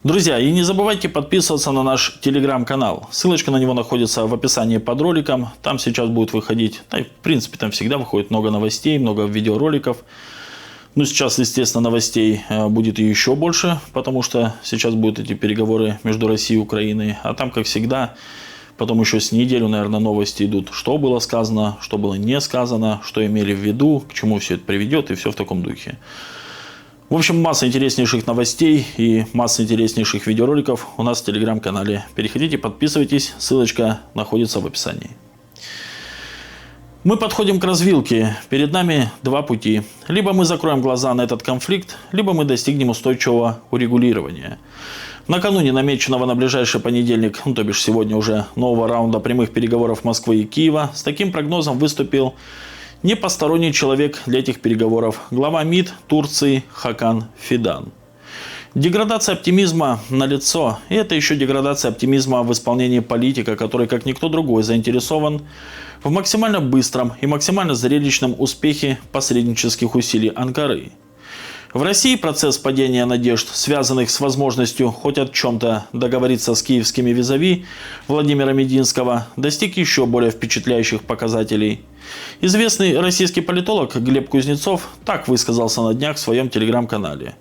Друзья, и не забывайте подписываться на наш телеграм-канал. Ссылочка на него находится в описании под роликом. Там сейчас будет выходить, да и в принципе там всегда выходит много новостей, много видеороликов. Ну, сейчас, естественно, новостей будет еще больше, потому что сейчас будут эти переговоры между Россией и Украиной. А там, как всегда, потом еще с неделю, наверное, новости идут, что было сказано, что было не сказано, что имели в виду, к чему все это приведет, и все в таком духе. В общем, масса интереснейших новостей и масса интереснейших видеороликов у нас в телеграм-канале. Переходите, подписывайтесь, ссылочка находится в описании. Мы подходим к развилке. Перед нами два пути. Либо мы закроем глаза на этот конфликт, либо мы достигнем устойчивого урегулирования. Накануне намеченного на ближайший понедельник, то бишь сегодня уже, нового раунда прямых переговоров Москвы и Киева, с таким прогнозом выступил не посторонний человек для этих переговоров, глава МИД Турции Хакан Фидан. Деградация оптимизма налицо, и это еще деградация оптимизма в исполнении политика, который, как никто другой, заинтересован в максимально быстром и максимально зрелищном успехе посреднических усилий Анкары. В России процесс падения надежд, связанных с возможностью хоть о чем-то договориться с киевскими визави Владимира Мединского, достиг еще более впечатляющих показателей. Известный российский политолог Глеб Кузнецов так высказался на днях в своем телеграм-канале.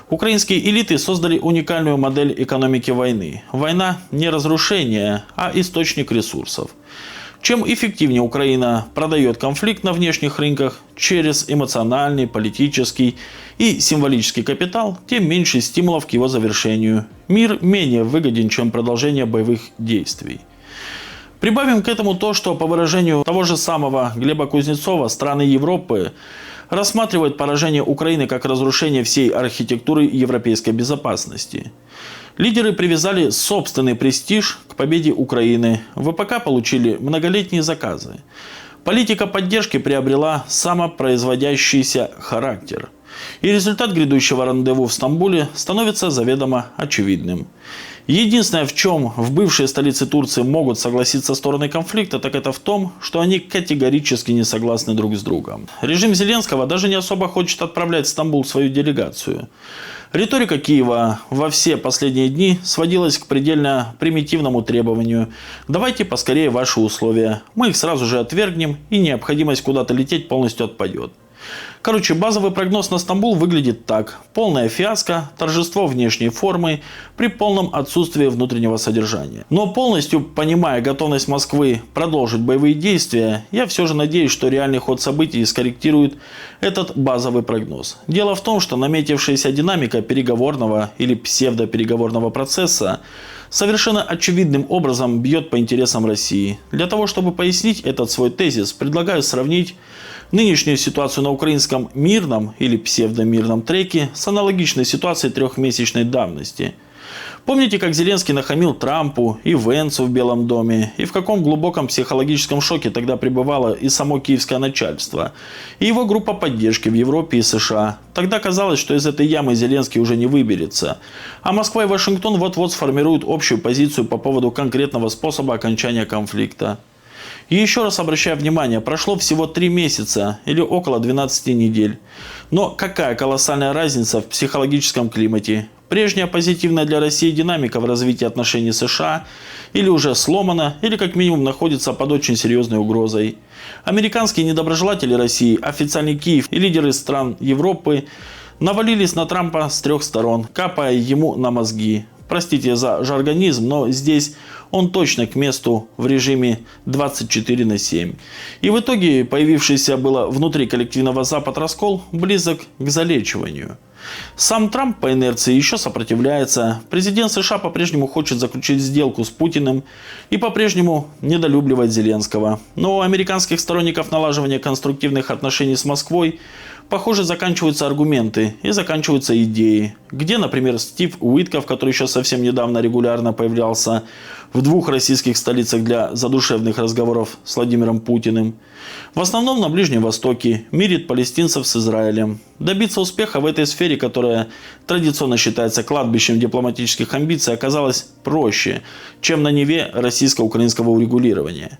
Украинские элиты создали уникальную модель экономики войны. Война не разрушение, а источник ресурсов. Чем эффективнее Украина продает конфликт на внешних рынках через эмоциональный, политический и символический капитал, тем меньше стимулов к его завершению. Мир менее выгоден, чем продолжение боевых действий. Прибавим к этому то, что, по выражению того же самого Глеба Кузнецова, страны Европы рассматривают поражение Украины как разрушение всей архитектуры европейской безопасности. Лидеры привязали собственный престиж к победе Украины. ВПК получили многолетние заказы. Политика поддержки приобрела самопроизводящийся характер. И результат грядущего рандеву в Стамбуле становится заведомо очевидным. Единственное, в чем в бывшей столице Турции могут согласиться стороны конфликта, так это в том, что они категорически не согласны друг с другом. Режим Зеленского даже не особо хочет отправлять в Стамбул свою делегацию. Риторика Киева во все последние дни сводилась к предельно примитивному требованию: давайте поскорее ваши условия, мы их сразу же отвергнем, и необходимость куда-то лететь полностью отпадет. Короче, базовый прогноз на Стамбул выглядит так. Полная фиаско, торжество внешней формы при полном отсутствии внутреннего содержания. Но полностью понимая готовность Москвы продолжить боевые действия, я все же надеюсь, что реальный ход событий скорректирует этот базовый прогноз. Дело в том, что наметившаяся динамика переговорного или псевдопереговорного процесса совершенно очевидным образом бьет по интересам России. Для того, чтобы пояснить этот свой тезис, предлагаю сравнить нынешнюю ситуацию на украинском мирном или псевдомирном треке с аналогичной ситуацией трехмесячной давности. Помните, как Зеленский нахамил Трампу и Венцу в Белом доме, и в каком глубоком психологическом шоке тогда пребывало и само киевское начальство, и его группа поддержки в Европе и США. Тогда казалось, что из этой ямы Зеленский уже не выберется, а Москва и Вашингтон вот-вот сформируют общую позицию по поводу конкретного способа окончания конфликта. И еще раз обращаю внимание, прошло всего 3 месяца или около 12 недель. Но какая колоссальная разница в психологическом климате? Прежняя позитивная для России динамика в развитии отношений с США или уже сломана, или как минимум находится под очень серьезной угрозой. Американские недоброжелатели России, официальный Киев и лидеры стран Европы навалились на Трампа с 3 сторон, капая ему на мозги. Простите за жаргонизм, но здесь он точно к месту в режиме 24/7. И в итоге появившийся было внутри коллективного Запад раскол близок к залечиванию. Сам Трамп по инерции еще сопротивляется. Президент США по-прежнему хочет заключить сделку с Путиным и по-прежнему недолюбливает Зеленского. Но у американских сторонников налаживания конструктивных отношений с Москвой, похоже, заканчиваются аргументы и заканчиваются идеи. Где, например, Стив Уитков, который еще совсем недавно регулярно появлялся в 2 российских столицах для задушевных разговоров с Владимиром Путиным. В основном на Ближнем Востоке мирит палестинцев с Израилем. Добиться успеха в этой сфере, которая традиционно считается кладбищем дипломатических амбиций, оказалось проще, чем на Неве российско-украинского урегулирования.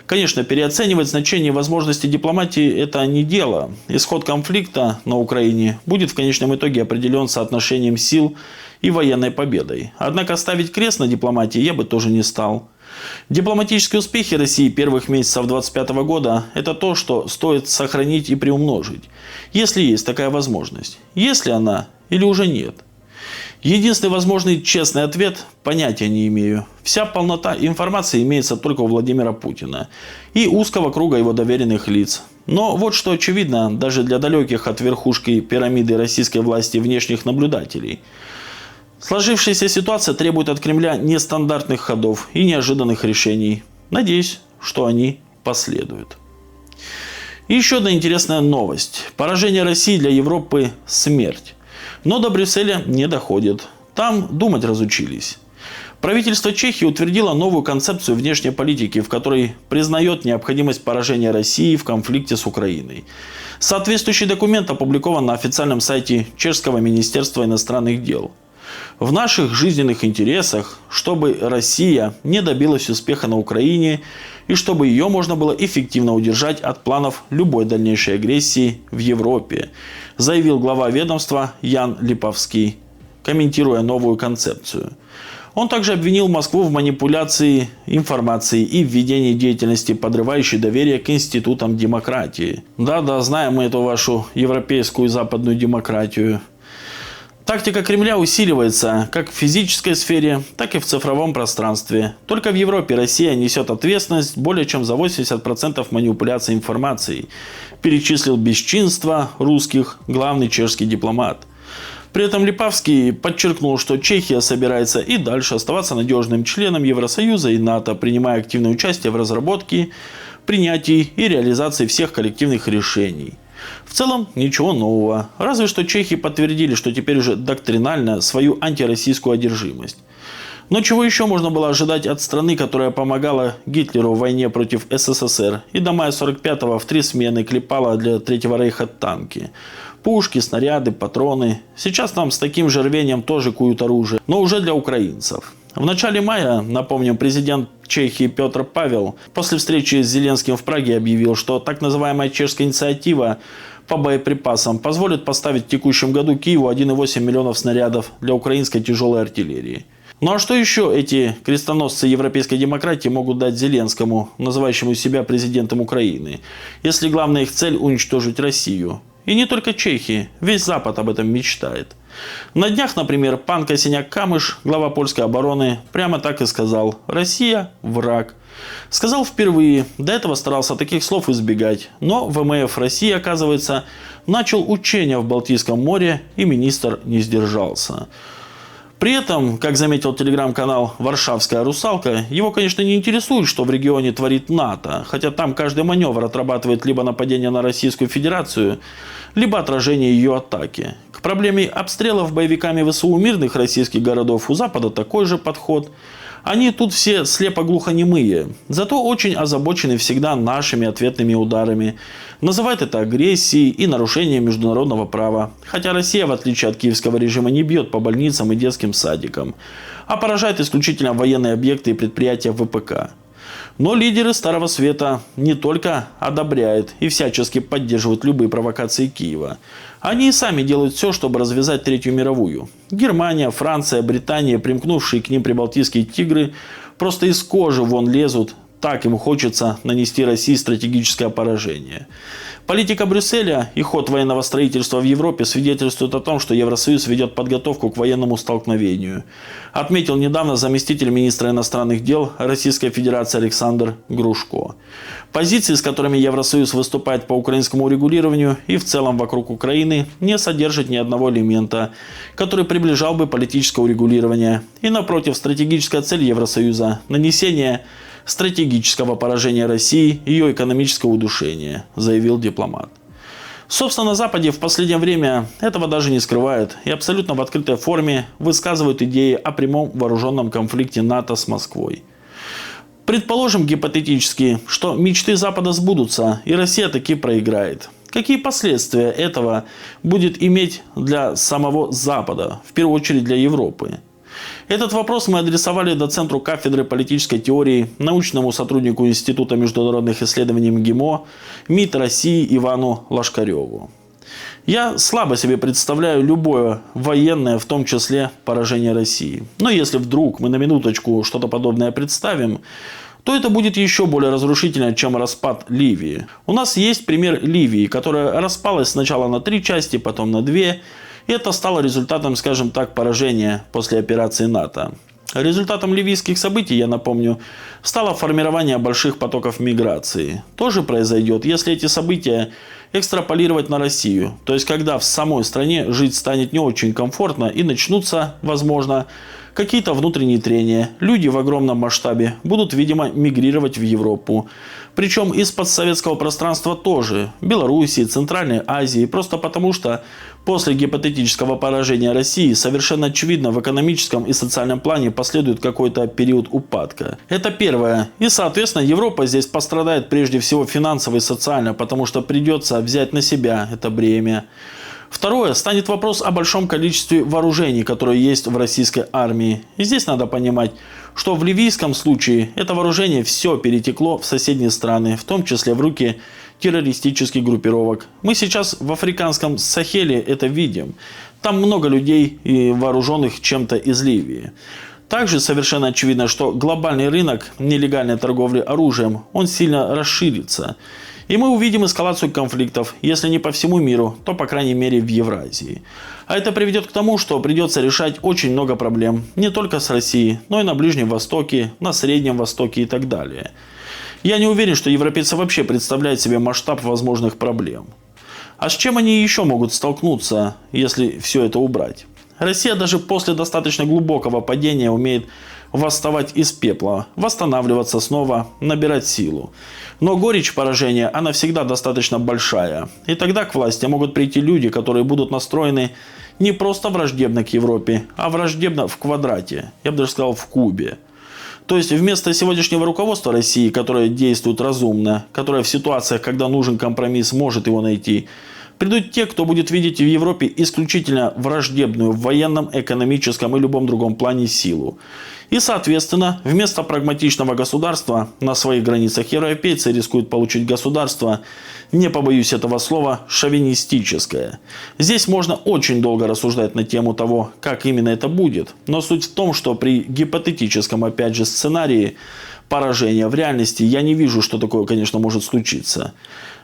Конечно, переоценивать значение и возможности дипломатии – это не дело. Исход конфликта на Украине будет в конечном итоге определен соотношением сил и военной победой. Однако ставить крест на дипломатии я бы тоже не стал. Дипломатические успехи России первых месяцев 2025 года – это то, что стоит сохранить и приумножить, если есть такая возможность. Есть ли она или уже нет? Единственный возможный честный ответ – понятия не имею. Вся полнота информации имеется только у Владимира Путина и узкого круга его доверенных лиц. Но вот что очевидно даже для далеких от верхушки пирамиды российской власти внешних наблюдателей. Сложившаяся ситуация требует от Кремля нестандартных ходов и неожиданных решений. Надеюсь, что они последуют. И еще одна интересная новость. Поражение России для Европы – смерть. Но до Брюсселя не доходит. Там думать разучились. Правительство Чехии утвердило новую концепцию внешней политики, в которой признает необходимость поражения России в конфликте с Украиной. Соответствующий документ опубликован на официальном сайте Чешского министерства иностранных дел. В наших жизненных интересах, чтобы Россия не добилась успеха на Украине и чтобы ее можно было эффективно удержать от планов любой дальнейшей агрессии в Европе, заявил глава ведомства Ян Липовский, комментируя новую концепцию. Он также обвинил Москву в манипуляции информацией и введении деятельности, подрывающей доверие к институтам демократии. Да-да, знаем мы эту вашу европейскую и западную демократию. Тактика Кремля усиливается как в физической сфере, так и в цифровом пространстве. Только в Европе Россия несет ответственность более чем за 80% манипуляций информацией, перечислил бесчинство русских главный чешский дипломат. При этом Липовский подчеркнул, что Чехия собирается и дальше оставаться надежным членом Евросоюза и НАТО, принимая активное участие в разработке, принятии и реализации всех коллективных решений. В целом ничего нового, разве что чехи подтвердили, что теперь уже доктринально свою антироссийскую одержимость. Но чего еще можно было ожидать от страны, которая помогала Гитлеру в войне против СССР и до мая 45-го в 3 смены клепала для Третьего рейха танки, пушки, снаряды, патроны. Сейчас нам с таким же рвением тоже куют оружие, но уже для украинцев. В начале мая, напомним, президент Чехии Петр Павел после встречи с Зеленским в Праге объявил, что так называемая чешская инициатива по боеприпасам позволит поставить в текущем году Киеву 1,8 миллионов снарядов для украинской тяжелой артиллерии. Ну а что еще эти крестоносцы европейской демократии могут дать Зеленскому, называющему себя президентом Украины, если главная их цель – уничтожить Россию? И не только чехи, весь Запад об этом мечтает. На днях, например, пан Косиняк-Камыш, глава польской обороны, прямо так и сказал: «Россия – враг». Сказал впервые, до этого старался таких слов избегать, но ВМФ России, оказывается, начал учения в Балтийском море, и министр не сдержался. При этом, как заметил телеграм-канал «Варшавская русалка», его, конечно, не интересует, что в регионе творит НАТО, хотя там каждый маневр отрабатывает либо нападение на Российскую Федерацию, либо отражение ее атаки. К проблеме обстрелов боевиками ВСУ мирных российских городов у Запада такой же подход. Они тут все слепо-глухонемые, зато очень озабочены всегда нашими ответными ударами. Называют это агрессией и нарушением международного права. Хотя Россия, в отличие от киевского режима, не бьет по больницам и детским садикам, а поражает исключительно военные объекты и предприятия ВПК. Но лидеры Старого Света не только одобряют и всячески поддерживают любые провокации Киева. Они и сами делают все, чтобы развязать Третью мировую. Германия, Франция, Британия, примкнувшие к ним прибалтийские тигры, просто из кожи вон лезут. Так им хочется нанести России стратегическое поражение. Политика Брюсселя и ход военного строительства в Европе свидетельствуют о том, что Евросоюз ведет подготовку к военному столкновению. Отметил недавно заместитель министра иностранных дел Российской Федерации Александр Грушко. Позиции, с которыми Евросоюз выступает по украинскому урегулированию и в целом вокруг Украины, не содержат ни одного элемента, который приближал бы политическое урегулирование. И напротив, стратегическая цель Евросоюза – нанесение стратегического поражения России и ее экономического удушения, заявил дипломат. Собственно, на Западе в последнее время этого даже не скрывают и абсолютно в открытой форме высказывают идеи о прямом вооруженном конфликте НАТО с Москвой. Предположим гипотетически, что мечты Запада сбудутся и Россия таки проиграет. Какие последствия этого будет иметь для самого Запада, в первую очередь для Европы? Этот вопрос мы адресовали доцентру кафедры политической теории, научному сотруднику Института международных исследований МГИМО МИД России Ивану Лошкареву. Я слабо себе представляю любое военное, в том числе поражение России. Но если вдруг мы на минуточку что-то подобное представим, то это будет еще более разрушительно, чем распад Ливии. У нас есть пример Ливии, которая распалась сначала на 3 части, потом на 2. И это стало результатом, скажем так, поражения после операции НАТО. Результатом ливийских событий, я напомню, стало формирование больших потоков миграции. Тоже произойдет, если эти события экстраполировать на Россию. То есть, когда в самой стране жить станет не очень комфортно и начнутся, возможно, какие-то внутренние трения. Люди в огромном масштабе будут, видимо, мигрировать в Европу. Причем из постсоветского пространства тоже. Белоруссии, Центральной Азии. Просто потому, что после гипотетического поражения России совершенно очевидно в экономическом и социальном плане последует какой-то период упадка. Это первое. И, соответственно, Европа здесь пострадает прежде всего финансово и социально, потому что придется взять на себя это бремя. Второе, станет вопрос о большом количестве вооружений, которые есть в российской армии. И здесь надо понимать, что в ливийском случае это вооружение все перетекло в соседние страны, в том числе в руки террористических группировок. Мы сейчас в африканском Сахеле это видим. Там много людей, вооруженных чем-то из Ливии. Также совершенно очевидно, что глобальный рынок нелегальной торговли оружием, он сильно расширится. И мы увидим эскалацию конфликтов, если не по всему миру, то по крайней мере в Евразии. А это приведет к тому, что придется решать очень много проблем, не только с Россией, но и на Ближнем Востоке, на Среднем Востоке и так далее. Я не уверен, что европейцы вообще представляют себе масштаб возможных проблем. А с чем они еще могут столкнуться, если все это убрать? Россия даже после достаточно глубокого падения умеет восставать из пепла, восстанавливаться снова, набирать силу. Но горечь поражения, она всегда достаточно большая. И тогда к власти могут прийти люди, которые будут настроены не просто враждебно к Европе, а враждебно в квадрате. Я бы даже сказал, в кубе. То есть вместо сегодняшнего руководства России, которое действует разумно, которое в ситуациях, когда нужен компромисс, может его найти, придут те, кто будет видеть в Европе исключительно враждебную в военном, экономическом и любом другом плане силу. И, соответственно, вместо прагматичного государства на своих границах европейцы рискуют получить государство, не побоюсь этого слова, шовинистическое. Здесь можно очень долго рассуждать на тему того, как именно это будет. Но суть в том, что при гипотетическом, опять же, сценарии поражения в реальности я не вижу, что такое, конечно, может случиться.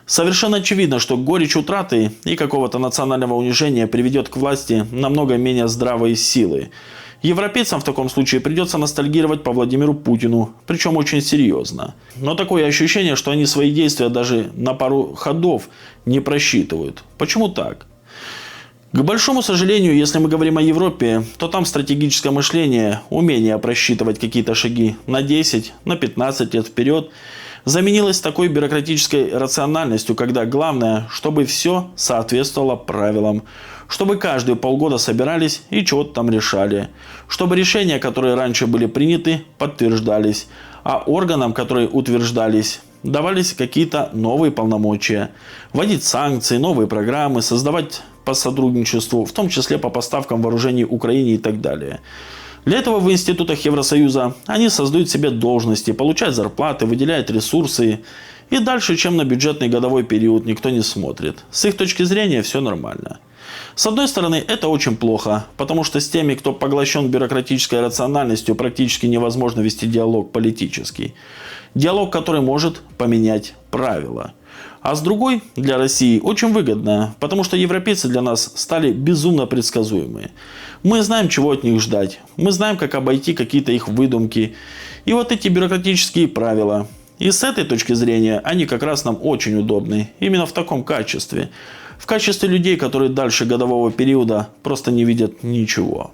Совершенно очевидно, что горечь утраты и какого-то национального унижения приведет к власти намного менее здравой силы. Европейцам в таком случае придется ностальгировать по Владимиру Путину, причем очень серьезно. Но такое ощущение, что они свои действия даже на пару ходов не просчитывают. Почему так? К большому сожалению, если мы говорим о Европе, то там стратегическое мышление, умение просчитывать какие-то шаги на 10, на 15 лет вперед, заменилось такой бюрократической рациональностью, когда главное, чтобы все соответствовало правилам, чтобы каждые полгода собирались и чего-то там решали, чтобы решения, которые раньше были приняты, подтверждались, а органам, которые утверждались, давались какие-то новые полномочия, вводить санкции, новые программы, создавать по сотрудничеству, в том числе по поставкам вооружений Украине и так далее. Для этого в институтах Евросоюза они создают себе должности, получают зарплаты, выделяют ресурсы. И дальше, чем на бюджетный годовой период, никто не смотрит. С их точки зрения все нормально. С одной стороны, это очень плохо, потому что с теми, кто поглощен бюрократической рациональностью, практически невозможно вести диалог политический. Диалог, который может поменять правила. А с другой, для России очень выгодно, потому что европейцы для нас стали безумно предсказуемые. Мы знаем, чего от них ждать. Мы знаем, как обойти какие-то их выдумки. И вот эти бюрократические правила. И с этой точки зрения они как раз нам очень удобны. Именно в таком качестве. В качестве людей, которые дальше годового периода просто не видят ничего.